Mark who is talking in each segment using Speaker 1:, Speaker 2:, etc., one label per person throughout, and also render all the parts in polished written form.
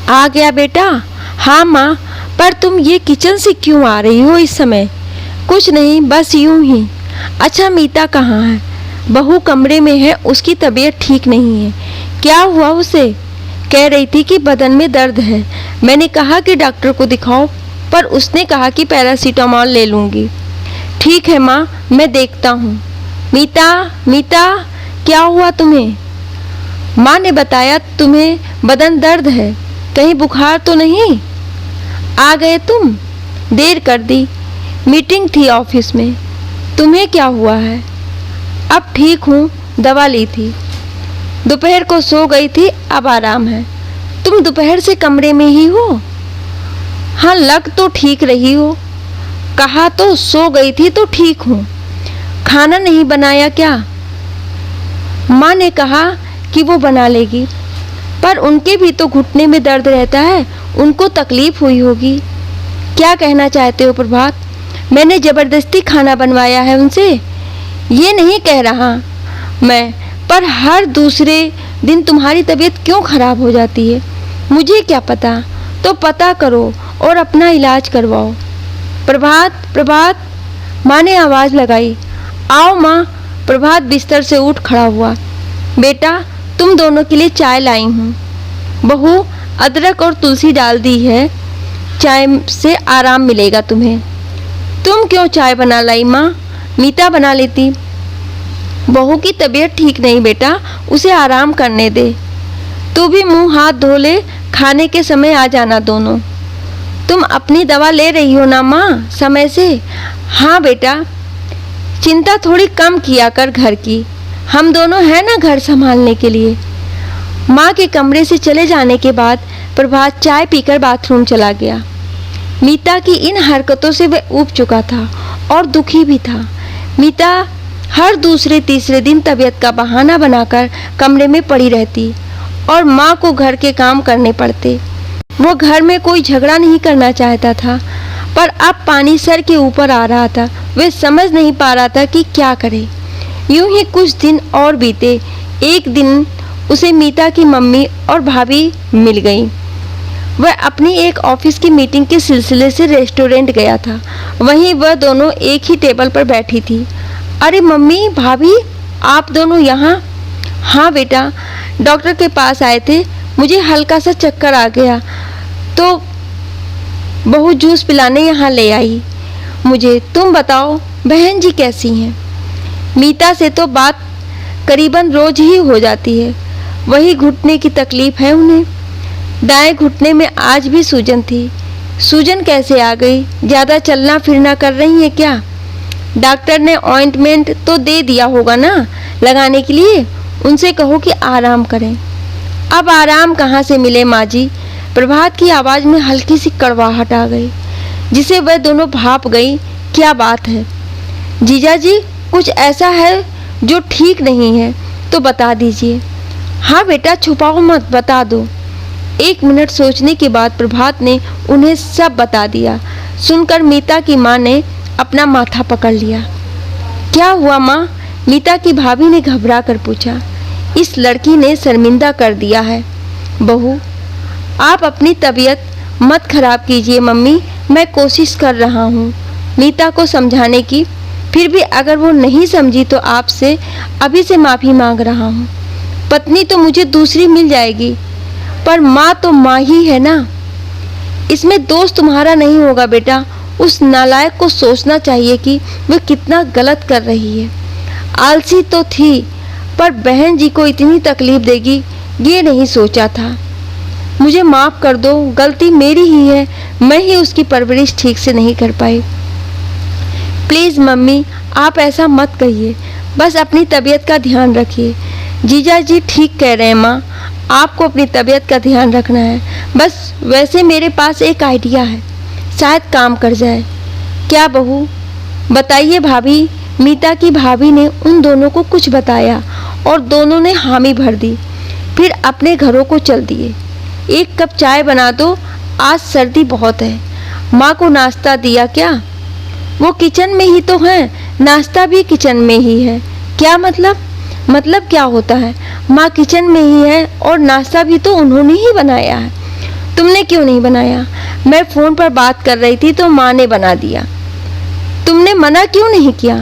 Speaker 1: आ गया बेटा? हाँ माँ, पर तुम ये किचन से क्यों आ रही हो इस समय? कुछ नहीं, बस यूं ही। अच्छा, मीता कहाँ है? बहू कमरे में है, उसकी तबीयत ठीक नहीं है। क्या हुआ उसे? कह रही थी कि बदन में दर्द है। मैंने कहा कि डॉक्टर को दिखाओ, पर उसने कहा कि पैरासीटामोल ले लूँगी। ठीक है माँ, मैं देखता हूँ। मीता, मीता, क्या हुआ तुम्हें? माँ ने बताया तुम्हें बदन दर्द है, कहीं बुखार तो नहीं? आ गए तुम? देर कर दी, मीटिंग थी ऑफिस में। तुम्हें क्या हुआ है? अब ठीक हूँ, दवा ली थी। दोपहर को सो गई थी, अब आराम है। तुम दोपहर से कमरे में ही हो? हाँ, लग तो ठीक रही हो। कहा तो सो गई थी तो ठीक हूँ। खाना नहीं बनाया क्या? माँ ने कहा कि वो बना लेगी, पर उनके भी तो घुटने में दर्द रहता है, उनको तकलीफ हुई होगी। क्या कहना चाहते हो प्रभात? मैंने ज़बरदस्ती खाना बनवाया है उनसे, ये नहीं कह रहा मैं, पर हर दूसरे दिन तुम्हारी तबीयत क्यों खराब हो जाती है? मुझे क्या पता? तो पता करो और अपना इलाज करवाओ। प्रभात, प्रभात, माँ ने आवाज़ लगाई। आओ माँ। प्रभात बिस्तर से उठ खड़ा हुआ। बेटा, तुम दोनों के लिए चाय लाई हूँ। बहू, अदरक और तुलसी डाल दी है, चाय से आराम मिलेगा तुम्हें। तुम क्यों चाय बना लाई माँ? मीता बना लेती। बहू की तबीयत ठीक नहीं बेटा, उसे आराम करने दे। तू भी मुंह हाथ धो ले, खाने के समय आ जाना दोनों। तुम अपनी दवा ले रही हो ना माँ, समय से? हाँ बेटा। चिंता थोड़ी कम किया कर घर की, हम दोनों हैं ना घर संभालने के लिए। माँ के कमरे से चले जाने के बाद प्रभात चाय पीकर बाथरूम चला गया। मीता की इन हरकतों से वह ऊब चुका था और दुखी भी था। मीता हर दूसरे तीसरे दिन तबीयत का बहाना बनाकर कमरे में पड़ी रहती और माँ को घर के काम करने पड़ते। वो घर में कोई झगड़ा नहीं करना चाहता था, पर अब पानी सर के ऊपर आ रहा था। वह समझ नहीं पा रहा था कि क्या करे। यूं ही कुछ दिन और बीते। एक दिन उसे मीता की मम्मी और भाभी मिल गई। वह अपनी एक ऑफिस की मीटिंग के सिलसिले से रेस्टोरेंट गया था। वहीं वह दोनों एक ही टेबल पर बैठी थी। अरे मम्मी, भाभी, आप दोनों यहाँ? हाँ बेटा, डॉक्टर के पास आए थे, मुझे हल्का सा चक्कर आ गया तो बहू जूस पिलाने यहाँ ले आई मुझे। तुम बताओ बहन जी कैसी हैं? मीता से तो बात करीबन रोज ही हो जाती है, वही घुटने की तकलीफ है उन्हें। दाएं घुटने में आज भी सूजन थी। सूजन कैसे आ गई? ज़्यादा चलना फिरना कर रही हैं क्या? डॉक्टर ने ऑइंटमेंट तो दे दिया होगा ना लगाने के लिए, उनसे कहो कि आराम करें। अब आराम कहाँ से मिले माँ जी? प्रभात की आवाज़ में हल्की सी कड़वाहट आ गई, जिसे वह दोनों भाप गई। क्या बात है जीजा जी? कुछ ऐसा है जो ठीक नहीं है तो बता दीजिए। हाँ बेटा, छुपाओ मत, बता दो। 1 मिनट सोचने के बाद प्रभात ने उन्हें सब बता दिया। सुनकर मीता की माँ ने अपना माथा पकड़ लिया। क्या हुआ माँ? मीता की भाभी ने घबरा कर पूछा। इस लड़की ने शर्मिंदा कर दिया है। बहू, आप अपनी तबीयत मत खराब कीजिए मम्मी, मैं कोशिश कर रहा हूँ मीता को समझाने की। फिर भी अगर वो नहीं समझी तो आपसे अभी से माफ़ी मांग रहा हूँ। पत्नी तो मुझे दूसरी मिल जाएगी, पर माँ तो माँ ही है ना। इसमें दोष तुम्हारा नहीं होगा बेटा। उस नालायक को सोचना चाहिए कि वह कितना गलत कर रही है। आलसी तो थी, पर बहन जी को इतनी तकलीफ देगी ये नहीं सोचा था। मुझे माफ़ कर दो, गलती मेरी ही है, मैं ही उसकी परवरिश ठीक से नहीं कर पाई। प्लीज़ मम्मी, आप ऐसा मत कहिए, बस अपनी तबीयत का ध्यान रखिए। जीजा जी ठीक कह रहे हैं माँ, आपको अपनी तबीयत का ध्यान रखना है। बस वैसे मेरे पास एक आइडिया है, शायद काम कर जाए। क्या बहू? बताइए भाभी। मीता की भाभी ने उन दोनों को कुछ बताया और दोनों ने हामी भर दी। फिर अपने घरों को चल दिए। 1 कप चाय बना दो, आज सर्दी बहुत है। माँ को नाश्ता दिया क्या? वो किचन में ही तो हैं, नाश्ता भी किचन में ही है। क्या मतलब? मतलब क्या होता है? माँ किचन में ही है और नाश्ता भी तो उन्होंने ही बनाया है। तुमने क्यों नहीं बनाया? मैं फ़ोन पर बात कर रही थी तो माँ ने बना दिया। तुमने मना क्यों नहीं किया?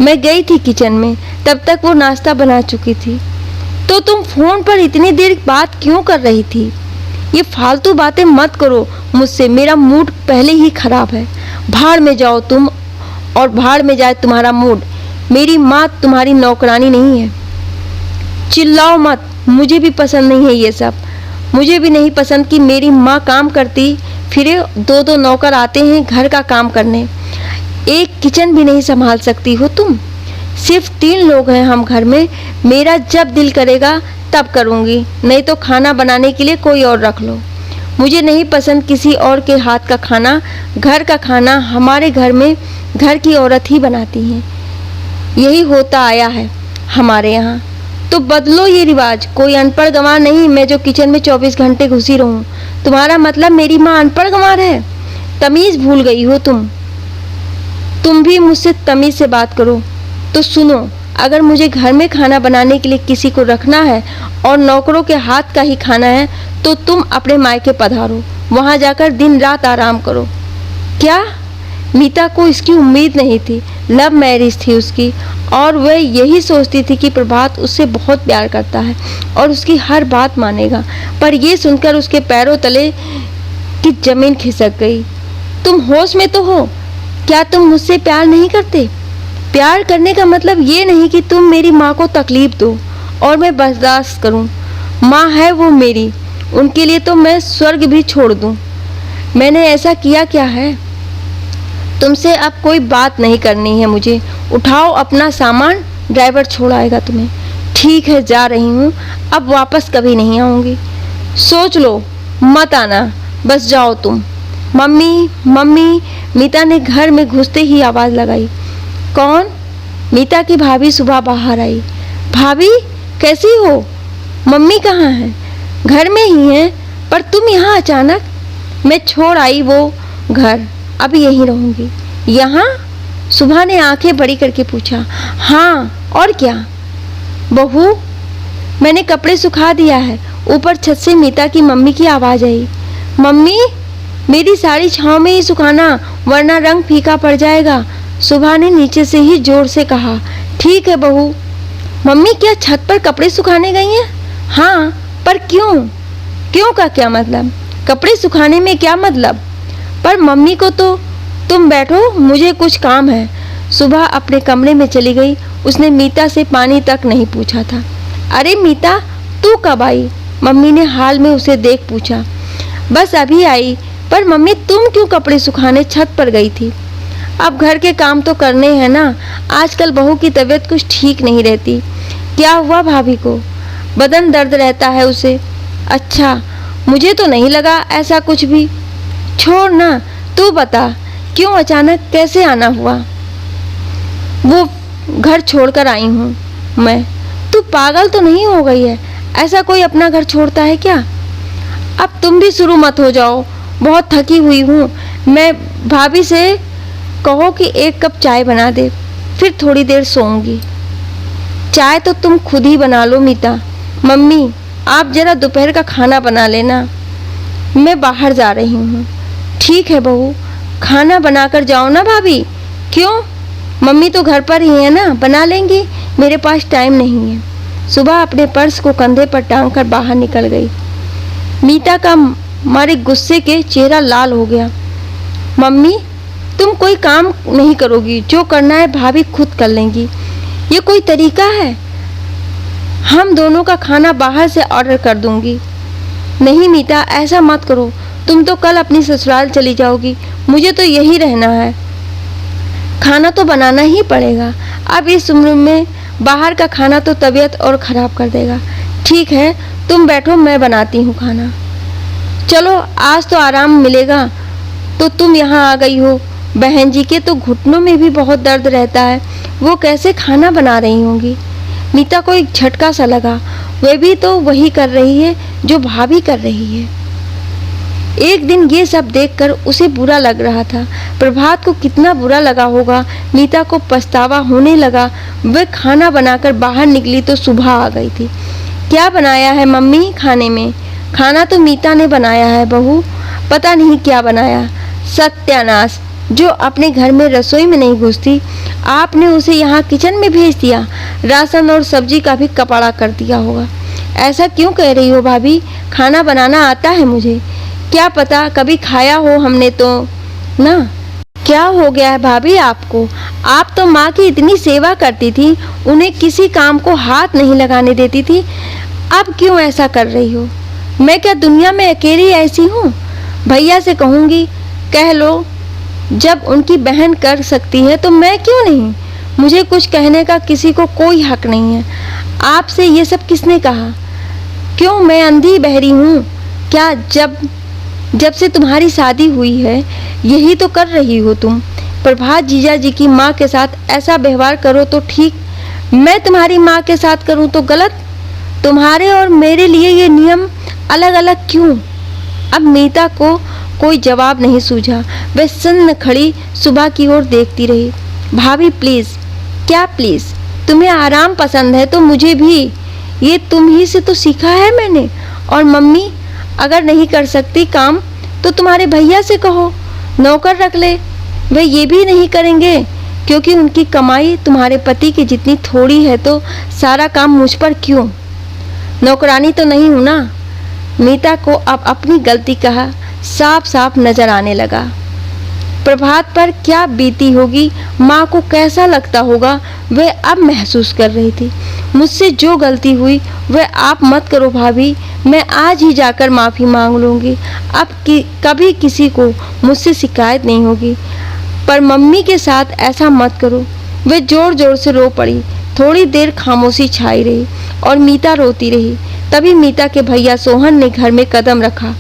Speaker 1: मैं गई थी किचन में, तब तक वो नाश्ता बना चुकी थी। तो तुम फ़ोन पर इतनी देर बात क्यों कर रही थी? ये फालतू बातें मत करो मुझसे, मेरा मूड पहले ही खराब है। भाड़ में जाओ तुम और भाड़ में जाए तुम्हारा मूड। मेरी माँ तुम्हारी नौकरानी नहीं है। चिल्लाओ मत, मुझे भी पसंद नहीं है ये सब। मुझे भी नहीं पसंद कि मेरी माँ काम करती फिरे, दो दो नौकर आते हैं घर का काम करने। एक किचन भी नहीं संभाल सकती हो तुम। सिर्फ 3 लोग हैं हम घर में। मेरा जब दिल करेगा तब करूँगी, नहीं तो खाना बनाने के लिए कोई और रख लो। मुझे नहीं पसंद किसी और के हाथ का खाना। घर का खाना हमारे घर में घर की औरत ही बनाती है। यही होता आया है हमारे यहाँ। तो बदलो ये रिवाज। कोई अनपढ़ गंवार नहीं मैं जो किचन में 24 घंटे घुसी रहूं। तुम्हारा मतलब मेरी माँ अनपढ़ गंवार है? तमीज़ भूल गई हो तुम भी मुझसे तमीज़ से बात करो। तो सुनो, अगर मुझे घर में खाना बनाने के लिए किसी को रखना है और नौकरों के हाथ का ही खाना है तो तुम अपने मायके पधारो, वहाँ जाकर दिन रात आराम करो। क्या? मीता को इसकी उम्मीद नहीं थी। लव मैरिज थी उसकी और वह यही सोचती थी कि प्रभात उससे बहुत प्यार करता है और उसकी हर बात मानेगा। पर यह सुनकर उसके पैरों तले की जमीन खिसक गई। तुम होश में तो हो? क्या तुम मुझसे प्यार नहीं करते? प्यार करने का मतलब ये नहीं कि तुम मेरी माँ को तकलीफ दो और मैं बर्दाश्त करूँ। माँ है वो मेरी, उनके लिए तो मैं स्वर्ग भी छोड़ दूँ। मैंने ऐसा किया क्या है? तुमसे अब कोई बात नहीं करनी है मुझे। उठाओ अपना सामान, ड्राइवर छोड़ आएगा तुम्हें। ठीक है, जा रही हूँ, अब वापस कभी नहीं आऊँगी। सोच लो, मत आना, बस जाओ तुम। मम्मी मम्मी, मीता ने घर में घुसते ही आवाज़ लगाई। कौन? मीता की भाभी सुबह बाहर आई। भाभी कैसी हो? मम्मी कहाँ है? घर में ही हैं, पर तुम यहाँ अचानक? मैं छोड़ आई वो घर, अब यहीं रहूँगी। यहाँ? सुबह ने आंखें बड़ी करके पूछा। हाँ, और क्या? बहू, मैंने कपड़े सुखा दिया है। ऊपर छत से मीता की मम्मी की आवाज़ आई। मम्मी, मेरी साड़ी छाँव में ही सुखाना, वरना रंग फीका पड़ जाएगा। सुबह ने नीचे से ही जोर से कहा। ठीक है बहू। मम्मी क्या छत पर कपड़े सुखाने गई हैं? हाँ, पर क्यों? क्यों का क्या मतलब? कपड़े सुखाने में क्या मतलब? पर मम्मी को तो तुम बैठो, मुझे कुछ काम है। सुबह अपने कमरे में चली गई। उसने मीता से पानी तक नहीं पूछा था। अरे मीता, तू कब आई? मम्मी ने हाल में उसे देख पूछा। बस अभी आई। पर मम्मी, तुम क्यों कपड़े सुखाने छत पर गई थी? अब घर के काम तो करने हैं ना। आजकल बहू की तबीयत कुछ ठीक नहीं रहती। क्या हुआ भाभी को? बदन दर्द रहता है उसे। अच्छा, मुझे तो नहीं लगा ऐसा कुछ भी। छोड़ ना, तू बता, क्यों अचानक कैसे आना हुआ? वो घर छोड़कर आई हूँ मैं। तू पागल तो नहीं हो गई है? ऐसा कोई अपना घर छोड़ता है क्या? अब तुम भी शुरू मत हो जाओ, बहुत थकी हुई हूँ मैं। भाभी से कहो कि 1 कप चाय बना दे, फिर थोड़ी देर सोऊंगी। चाय तो तुम खुद ही बना लो मीता। मम्मी, आप जरा दोपहर का खाना बना लेना, मैं बाहर जा रही हूँ। ठीक है बहू, खाना बनाकर जाओ ना भाभी। क्यों? मम्मी तो घर पर ही है ना, बना लेंगी, मेरे पास टाइम नहीं है। सुबह अपने पर्स को कंधे पर टांग कर बाहर निकल गई। मीता का मारे गुस्से के चेहरा लाल हो गया। मम्मी, तुम कोई काम नहीं करोगी, जो करना है भाभी खुद कर लेंगी। ये कोई तरीका है? हम दोनों का खाना बाहर से ऑर्डर कर दूंगी। नहीं मीता, ऐसा मत करो। तुम तो कल अपनी ससुराल चली जाओगी, मुझे तो यही रहना है। खाना तो बनाना ही पड़ेगा। अब इस उम्र में बाहर का खाना तो तबीयत और ख़राब कर देगा। ठीक है, तुम बैठो, मैं बनाती हूँ खाना। चलो, आज तो आराम मिलेगा। तो तुम यहाँ आ गई हो। बहन जी के तो घुटनों में भी बहुत दर्द रहता है, वो कैसे खाना बना रही होंगी? मीता को एक झटका सा लगा। वे भी तो वही कर रही है जो भाभी कर रही है। एक दिन ये सब देखकर उसे बुरा लग रहा था। प्रभात को कितना बुरा लगा होगा। मीता को पछतावा होने लगा। वह खाना बनाकर बाहर निकली तो सुबह आ गई थी। क्या बनाया है मम्मी खाने में? खाना तो मीता ने बनाया है बहू, पता नहीं क्या बनाया। सत्यानाश, जो अपने घर में रसोई में नहीं घुसती, आपने उसे यहाँ किचन में भेज दिया। राशन और सब्जी का भी कपड़ा कर दिया होगा। ऐसा क्यों कह रही हो भाभी? खाना बनाना आता है मुझे। क्या पता कभी खाया हो हमने तो ना। क्या हो गया है भाभी आपको? आप तो माँ की इतनी सेवा करती थी, उन्हें किसी काम को हाथ नहीं लगाने देती थी। अब क्यों ऐसा कर रही हो? मैं क्या दुनिया में अकेली ऐसी हूँ? भैया से कहूँगी, कह लो। जब उनकी बहन कर सकती है तो मैं क्यों नहीं? मुझे कुछ कहने का किसी को कोई हक नहीं है। आपसे ये सब किसने कहा? क्यों मैं अंधी बहरी हूँ क्या? जब से तुम्हारी शादी हुई है यही तो कर रही हो तुम। प्रभात जीजा जी की माँ के साथ ऐसा व्यवहार करो तो ठीक, मैं तुम्हारी माँ के साथ करूँ तो गलत। तुम्हारे और मेरे लिए ये नियम अलग अलग क्यों? अब मीता को कोई जवाब नहीं सूझा। वह सन्न खड़ी सुबह की ओर देखती रही। भाभी प्लीज। क्या प्लीज? तुम्हें आराम पसंद है तो मुझे भी। ये तुम ही से तो सीखा है मैंने। और मम्मी, अगर नहीं कर सकती काम तो तुम्हारे भैया से कहो, नौकर रख ले। वे ये भी नहीं करेंगे क्योंकि उनकी कमाई तुम्हारे पति की जितनी थोड़ी है, तो सारा काम मुझ पर क्यों? नौकरानी तो नहीं हूं ना। मीता को अब अपनी गलती का साफ साफ नजर आने लगा। प्रभात पर क्या बीती होगी, माँ को कैसा लगता होगा, वह अब महसूस कर रही थी। मुझसे जो गलती हुई वह आप मत करो भाभी। मैं आज ही जाकर माफ़ी मांग लूँगी। अब कभी किसी को मुझसे शिकायत नहीं होगी। पर मम्मी के साथ ऐसा मत करो। वह जोर जोर से रो पड़ी। थोड़ी देर खामोशी छाई रही और मीता रोती रही। तभी मीता के भैया सोहन ने घर में कदम रखा।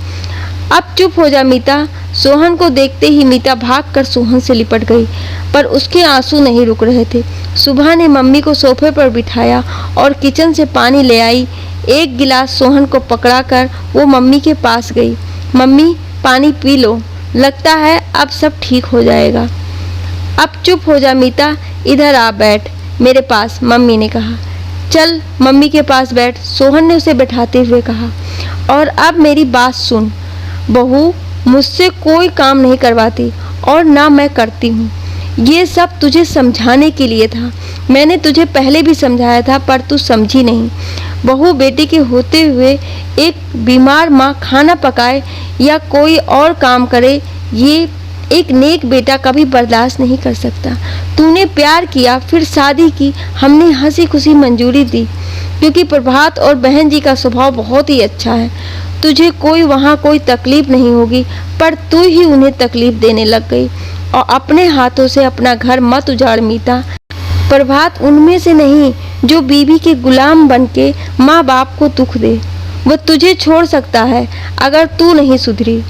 Speaker 1: अब चुप हो जा मीता। सोहन को देखते ही मीता भागकर सोहन से लिपट गई, पर उसके आंसू नहीं रुक रहे थे। सुबह ने मम्मी को सोफे पर बिठाया और किचन से पानी ले आई। एक गिलास सोहन को पकड़ाकर वो मम्मी के पास गई। मम्मी, पानी पी लो, लगता है अब सब ठीक हो जाएगा। अब चुप हो जा मीता, इधर आ बैठ मेरे पास, मम्मी ने कहा। चल मम्मी के पास बैठ, सोहन ने उसे बैठाते हुए कहा। और अब मेरी बात सुन बहू, मुझसे कोई काम नहीं करवाती और ना मैं करती हूँ। ये सब तुझे समझाने के लिए था। मैंने तुझे पहले भी समझाया था पर तू समझी नहीं। बहू बेटी के होते हुए एक बीमार माँ खाना पकाए या कोई और काम करे, ये एक नेक बेटा कभी बर्दाश्त नहीं कर सकता। तूने प्यार किया, फिर शादी की, हमने हंसी खुशी मंजूरी दी क्योंकि प्रभात और बहन जी का स्वभाव बहुत ही अच्छा है। तुझे वहाँ कोई तकलीफ नहीं होगी, पर तू ही उन्हें तकलीफ देने लग गई। और अपने हाथों से अपना घर मत उजाड़ मीता। प्रभात उनमें से नहीं जो बीवी के गुलाम बनके माँ बाप को दुख दे। वो तुझे छोड़ सकता है अगर तू नहीं सुधरी।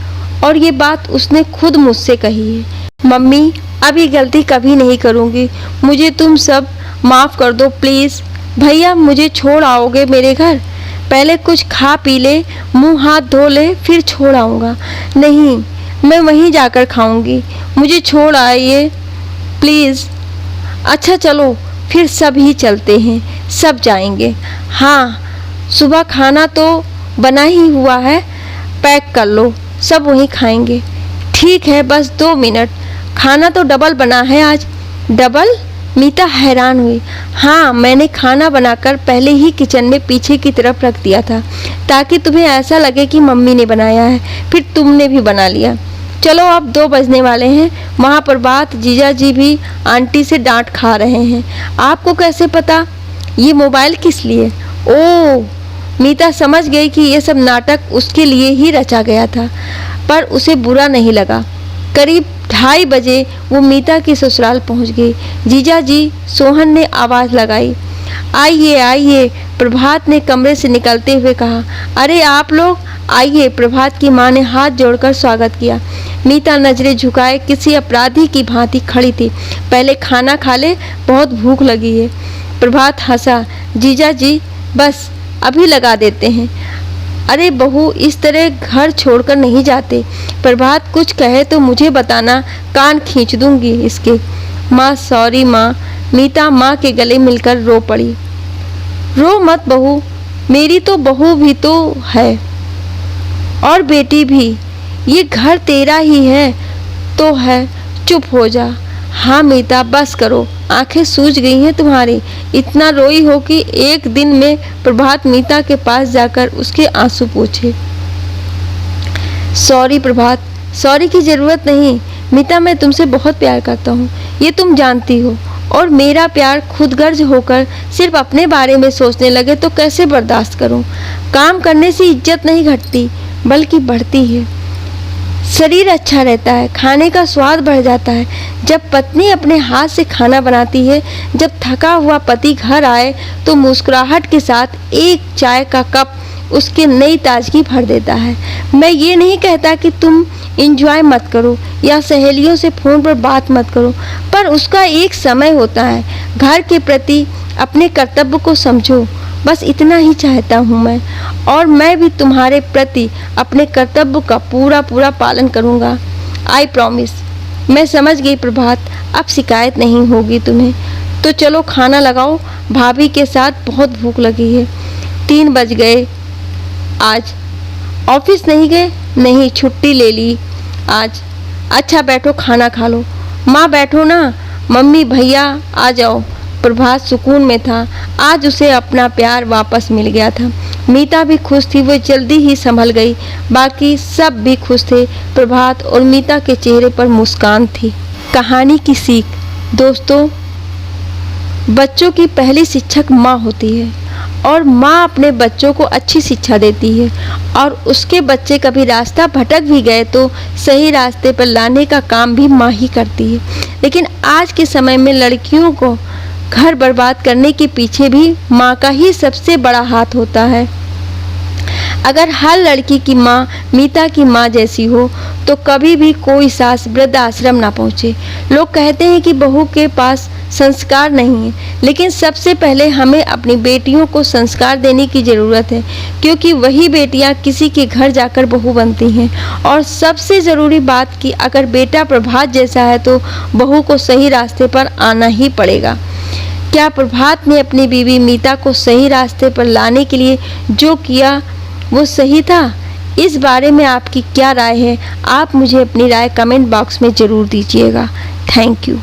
Speaker 1: और ये बात उसने खुद मुझसे कही है। मम्मी, अभी गलती कभी नहीं करूँगी। मुझे तुम सब माफ़ कर दो प्लीज़। भैया, मुझे छोड़ आओगे मेरे घर? पहले कुछ खा पी ले, मुंह हाथ धो ले, फिर छोड़ आऊँगा। नहीं, मैं वहीं जाकर खाऊंगी। मुझे छोड़ आइए प्लीज़। अच्छा चलो, फिर सब ही चलते हैं, सब जाएंगे। हाँ, सुबह खाना तो बना ही हुआ है, पैक कर लो, सब वहीं खाएंगे। ठीक है, बस 2 मिनट। खाना तो डबल बना है आज। डबल? मीता हैरान हुई। हाँ, मैंने खाना बनाकर पहले ही किचन में पीछे की तरफ रख दिया था ताकि तुम्हें ऐसा लगे कि मम्मी ने बनाया है, फिर तुमने भी बना लिया। चलो, अब 2 बजने वाले हैं। वहाँ पर बात जीजा जी भी आंटी से डांट खा रहे हैं। आपको कैसे पता? ये मोबाइल किस लिए? ओह, मीता समझ गई कि ये सब नाटक उसके लिए ही रचा गया था, पर उसे बुरा नहीं लगा। करीब 2:30 बजे वो मीता की ससुराल पहुंच गई। जीजा जी, सोहन ने आवाज़ लगाई। आइए आइए, प्रभात ने कमरे से निकलते हुए कहा। अरे आप लोग आइए, प्रभात की माँ ने हाथ जोड़कर स्वागत किया। मीता नजरें झुकाए किसी अपराधी की भांति खड़ी थी। पहले खाना खा ले, बहुत भूख लगी है। प्रभात हंसा। जीजा जी, बस अभी लगा देते हैं। अरे बहू, इस तरह घर छोड़कर नहीं जाते। प्रभात कुछ कहे तो मुझे बताना, कान खींच दूंगी इसके। माँ, सॉरी माँ। मीता माँ के गले मिलकर रो पड़ी। रो मत बहू, मेरी तो बहू भी तो है। और बेटी भी, ये घर तेरा ही है तो है, चुप हो जा। हाँ मीता, बस करो, आंखें सूज गई हैं तुम्हारी। इतना रोई हो कि एक दिन में प्रभात मीता के पास जाकर उसके आंसू पोंछे। सॉरी प्रभात, सॉरी की ज़रूरत नहीं। मीता, मैं तुमसे बहुत प्यार करता हूँ, ये तुम जानती हो। और मेरा प्यार खुदगर्ज होकर सिर्फ अपने बारे में सोचने लगे तो कैसे बर्दाश्त करूँ। काम करने से इज्जत नहीं घटती बल्कि बढ़ती है। शरीर अच्छा रहता है, खाने का स्वाद बढ़ जाता है। जब पत्नी अपने हाथ से खाना बनाती है, जब थका हुआ पति घर आए तो मुस्कुराहट के साथ एक चाय का कप उसके नई ताजगी भर देता है। मैं ये नहीं कहता कि तुम इंजॉय मत करो या सहेलियों से फ़ोन पर बात मत करो, पर उसका एक समय होता है। घर के प्रति अपने कर्तव्य को समझो, बस इतना ही चाहता हूँ मैं। और मैं भी तुम्हारे प्रति अपने कर्तव्य का पूरा पालन करूँगा, आई प्रॉमिस। मैं समझ गई प्रभात, अब शिकायत नहीं होगी तुम्हें। तो चलो खाना लगाओ, भाभी के साथ बहुत भूख लगी है। 3 बज गए। आज ऑफिस नहीं गए? नहीं, छुट्टी ले ली आज। अच्छा बैठो, खाना खा लो। माँ बैठो ना। मम्मी भैया आ जाओ। प्रभात सुकून में था, आज उसे अपना प्यार वापस मिल गया था। मीता भी खुश थी, वो जल्दी ही संभल गई। बाकी सब भी खुश थे। प्रभात और मीता के चेहरे पर मुस्कान थी। कहानी की सीख, दोस्तों, बच्चों की पहली शिक्षक माँ होती है और माँ अपने बच्चों को अच्छी शिक्षा देती है। और उसके बच्चे कभी रास्ता भटक भी गए तो सही रास्ते पर लाने का काम भी माँ ही करती है। लेकिन आज के समय में लड़कियों को घर बर्बाद करने के पीछे भी माँ का ही सबसे बड़ा हाथ होता है। अगर हर लड़की की माँ मीता की माँ जैसी हो तो कभी भी कोई सास वृद्धाश्रम ना पहुँचे। लोग कहते हैं कि बहू के पास संस्कार नहीं है, लेकिन सबसे पहले हमें अपनी बेटियों को संस्कार देने की ज़रूरत है, क्योंकि वही बेटियां किसी के घर जाकर बहू बनती हैं। और सबसे ज़रूरी बात कि अगर बेटा प्रभात जैसा है तो बहू को सही रास्ते पर आना ही पड़ेगा। क्या प्रभात ने अपनी बीवी मीता को सही रास्ते पर लाने के लिए जो किया वो सही था? इस बारे में आपकी क्या राय है? आप मुझे अपनी राय कमेंट बॉक्स में ज़रूर दीजिएगा। Thank you.